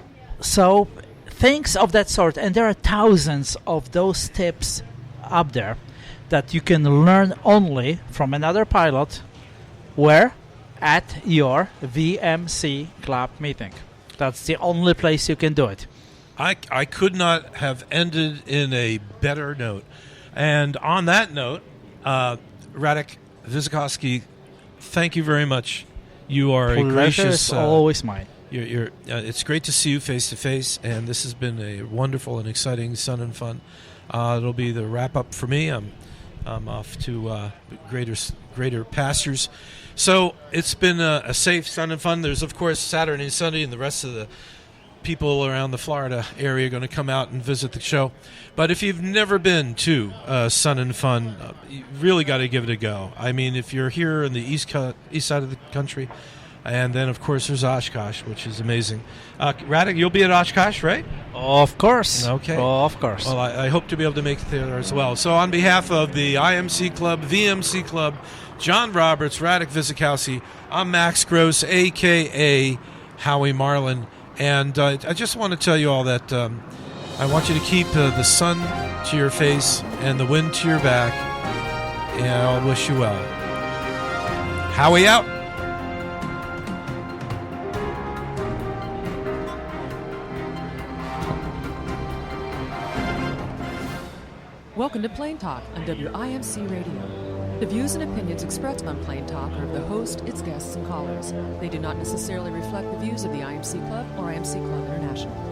H: So things of that sort, and there are thousands of those tips up there that you can learn only from another pilot. Where? At your VMC club meeting. That's the only place you can do it.
D: I could not have ended in a better note. And on that note, Radek Vysokowski, thank you very much. You are a gracious.
H: Is always mine.
D: It's great to see you face to face, and this has been a wonderful and exciting Sun and Fun. It'll be the wrap up for me. I'm off to greater pastures. So it's been a safe Sun and Fun. There's, of course, Saturday and Sunday, and the rest of the people around the Florida area are going to come out and visit the show. But if you've never been to Sun and Fun, you really got to give it a go. I mean, if you're here in the east side of the country, And then, of course, there's Oshkosh, which is amazing. Radek, you'll be at Oshkosh, right?
H: Of course.
D: Okay.
H: Of course.
D: Well, I hope to be able to make it there as well. So on behalf of the IMC Club, VMC Club, John Roberts, Radek Vizikowski, I'm Max Gross, a.k.a. Howie Marlin. And I just want to tell you all that I want you to keep the sun to your face and the wind to your back. And I'll wish you well. Howie out.
I: Welcome to Plain Talk on WIMC Radio. The views and opinions expressed on Plain Talk are of the host, its guests, and callers. They do not necessarily reflect the views of the IMC Club or IMC Club International.